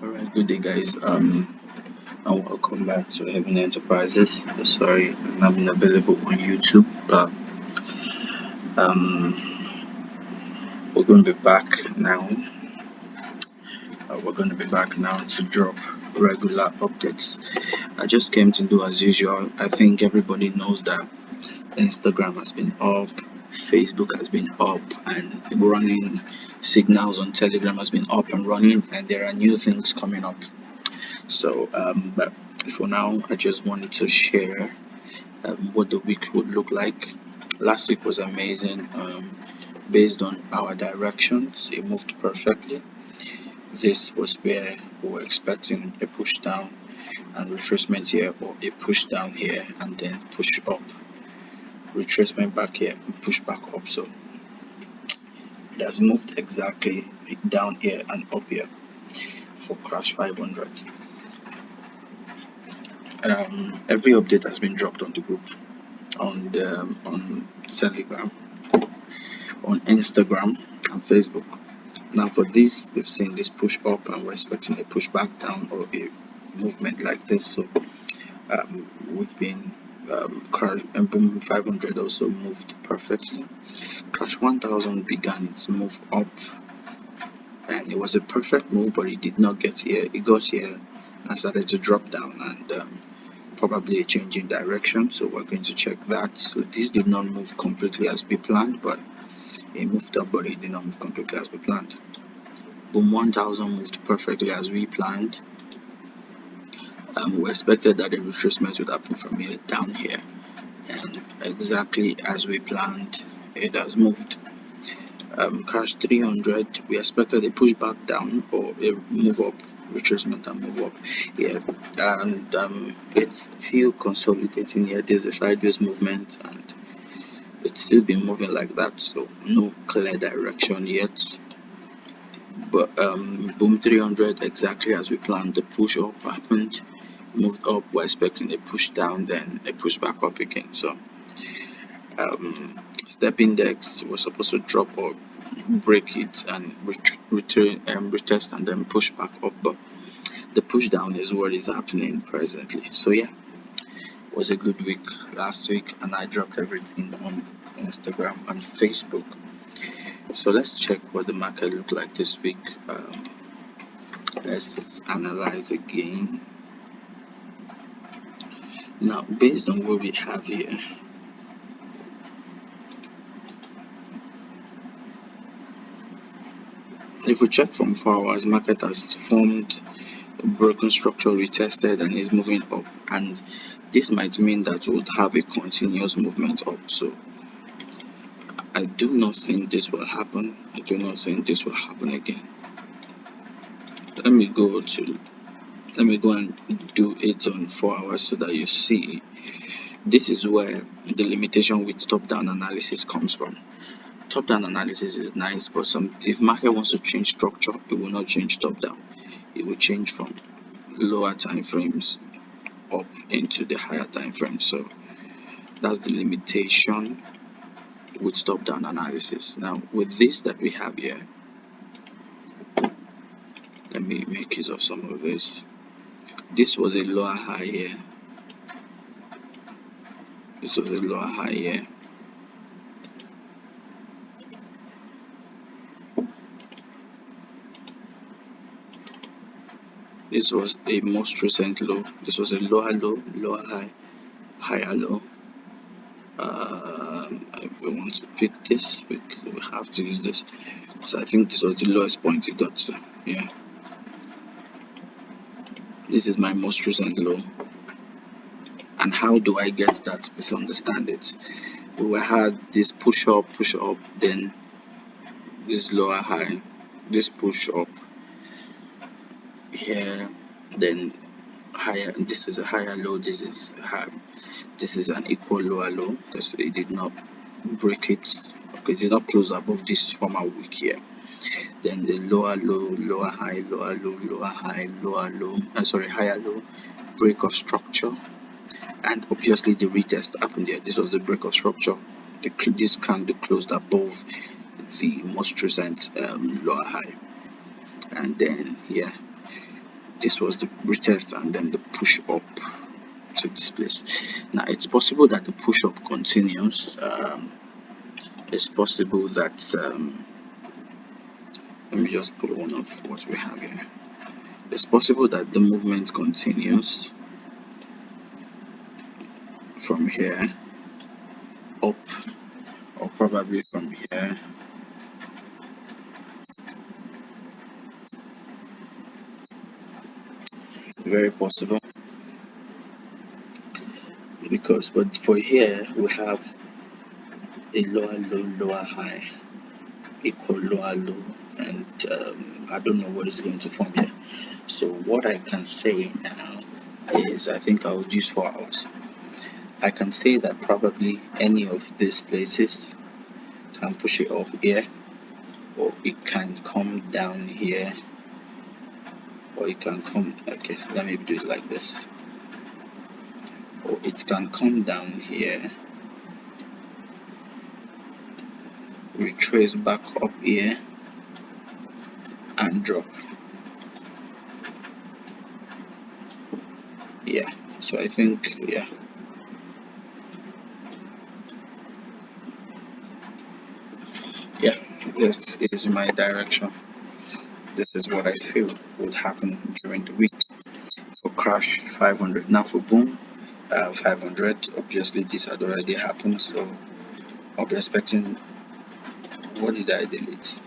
Alright, good day guys. And welcome back to Heaven Enterprises. Sorry, I'm not been available on YouTube, but um, we're going to be back now. We're going to be back now to drop regular updates. I just came to do as usual. I think everybody knows that Instagram has been up, Facebook has been up, and running signals on Telegram has been up and running, and there are new things coming up. So, but for now, I just wanted to share what the week would look like. Last week was amazing. Based on our directions, it moved perfectly. This was where we were expecting a push down and retracement here, or a push down here and then push up, retracement back here and push back up. So it has moved exactly down here and up here for crash 500. Every update has been dropped on the group, on Telegram, on Instagram and Facebook. Now for this, we've seen this push up and we're expecting a push back down or a movement like this. So we've been crash and boom 500 also moved perfectly. Crash 1000 began its move up and it was a perfect move, but it did not get here. It got here and started to drop down and probably a change in direction. So we're going to check that. So this did not move completely as we planned, but it moved up, but it did not move completely as we planned. Boom 1000 moved perfectly as we planned. We expected that the retracement would happen from here down here, and exactly as we planned, it has moved. Crash 300, we expected a push back down or a move up, retracement and move up here, and it's still consolidating here. There's a sideways movement and it's still been moving like that, so no clear direction yet. But boom 300, exactly as we planned, the push up happened, moved up, we're expecting a push down, then a push back up again. So step index was supposed to drop or break it and return retest and then push back up, but the push down is what is happening presently. So yeah, it was a good week last week and I dropped everything on Instagram and Facebook. So let's check what the market looked like this week. Let's analyze again. Now, based on what we have here, if we check from 4 hours, market has formed a broken structure, retested, and is moving up. And this might mean that we would have a continuous movement up. So I do not think this will happen. I do not think this will happen again. Let me go and do it on 4 hours so that you see. This is where the limitation with top-down analysis comes from. Top-down analysis is nice, but if market wants to change structure, it will not change top-down. It will change from lower time frames up into the higher time frames. So that's the limitation with top-down analysis. Now with this that we have here, let me make use of some of this. This was a lower high here. This was a lower high here. This was a most recent low. This was a lower low, lower high, higher low. If we want to pick this, we have to use this because I think this was the lowest point it got to. Yeah, this is my most recent low. And how do I get that? Please understand it. We had this push up, then this lower high, this push up here, then higher. This is a higher low. This is high. This is an equal lower low because it did not break it. Okay, it did not close above this former week here. Then the lower low, lower high, lower low, lower high, lower low. Sorry, higher low, break of structure, and obviously the retest happened here. This was the break of structure. This candle closed above the most recent lower high, and then here this was the retest and then the push up to this place. Now it's possible that the push up continues. It's possible that let me just pull one of what we have here. It's possible that the movement continues from here up, or probably from here. Very possible, because but for here we have a lower low, lower high, equal lower low, and I don't know what is going to form here. So what I can say now is I think I'll use 4 hours. I can say that probably any of these places can push it up here, or it can come down here, or it can come, okay, let me do it like this, or it can come down here, retrace back up here, and drop. Yeah, so I think, yeah, this is my direction. This is what I feel would happen during the week for crash 500. Now for boom 500, obviously this had already happened, so I'll be expecting, what did I delete?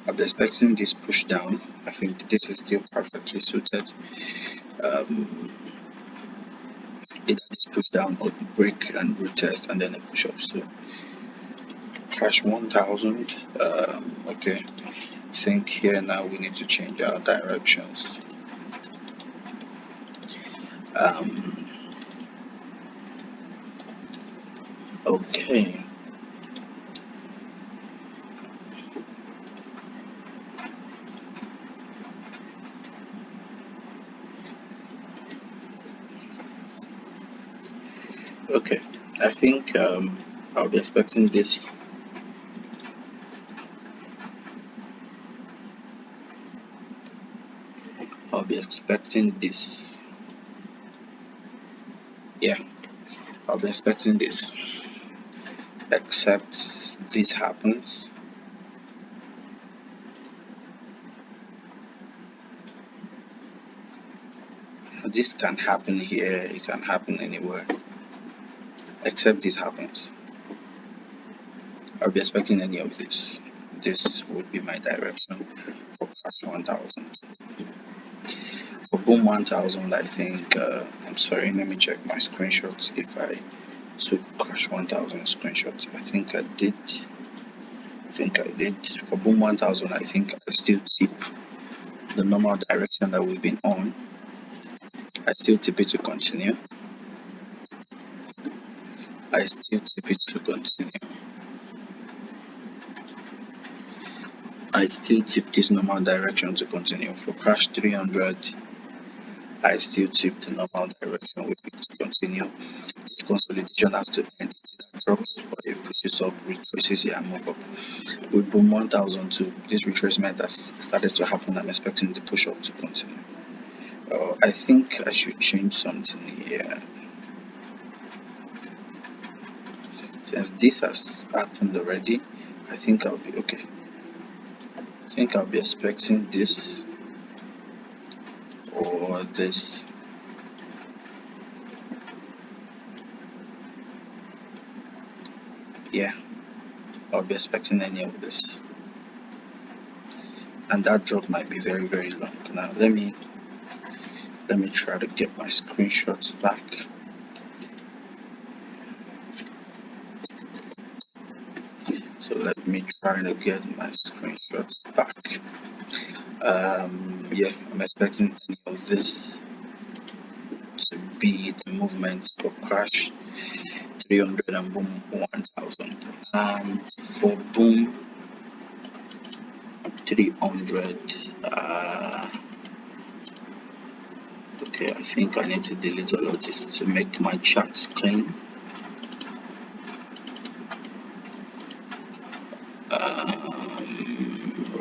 I'll be expecting this push down. I think this is still perfectly suited. Either this push down or the break and retest and then a push up. So crash 1000. Okay, I think here now we need to change our directions. Okay. Okay, I think I'll be expecting this. I'll be expecting this. Yeah, I'll be expecting this. Except this happens. This can happen here, it can happen anywhere. Except this happens. I'll be expecting any of this. This would be my direction for crash 1000. For boom 1000, I think, I'm sorry, let me check my screenshots if I took crash 1000 screenshots. I think I did. For boom 1000, I think I still tip the normal direction that we've been on. I still tip it to continue. I still tip it to continue. I still tip this normal direction to continue. For crash 300, I still tip the normal direction with it to continue. This consolidation has to end. It either drops or it pushes up, retraces here and move up. With boom 1002, this retracement has started to happen. I'm expecting the push up to continue. I think I should change something here. Since this has happened already, I think I'll be okay. I think I'll be expecting this or this. Yeah, I'll be expecting any of this. And that drop might be very, very long. Now let me try to get my screenshots back. So let me try to get my screenshots back. Yeah, I'm expecting any of this to be the movements for crash 300 and boom 1000. And for boom 300, okay, I think I need to delete all of this to make my charts clean.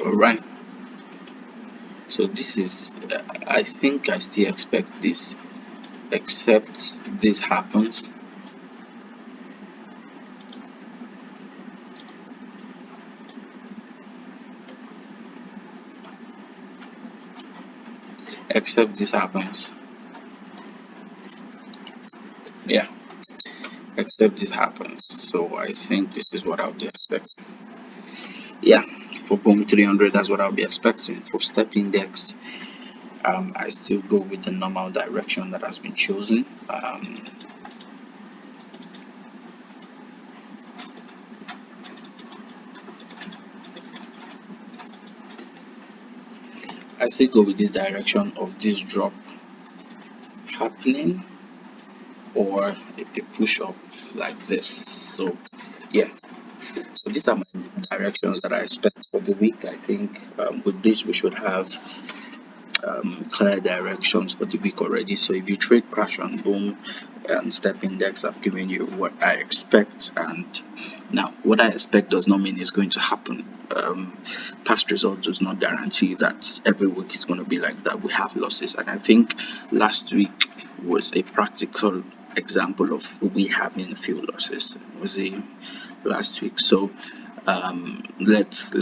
Alright, So this is I think I still expect this, except this happens. Except this happens. Yeah, except this happens. So I think this is what I'll be expecting. Yeah, for boom 300, that's what I'll be expecting. For step index, I still go with the normal direction that has been chosen. I still go with this direction of this drop happening, or a push up like this. So yeah, so these are my directions that I expect for the week. I think with this we should have clear directions for the week already. So if you trade crash and boom and step index, I've given you what I expect. And now, what I expect does not mean it's going to happen. Past results does not guarantee that every week is going to be like that. We have losses, and I think last week was a practical example of we having a few losses. It was a last week. So let's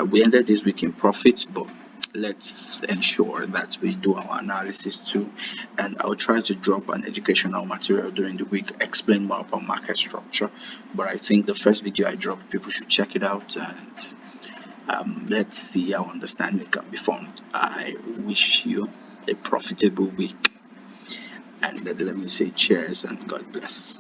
we ended this week in profit, but let's ensure that we do our analysis too. And I'll try to drop an educational material during the week, explain more about market structure. But I think the first video I dropped, people should check it out, and let's see how understanding can be formed. I wish you a profitable week, and let me say cheers and God bless.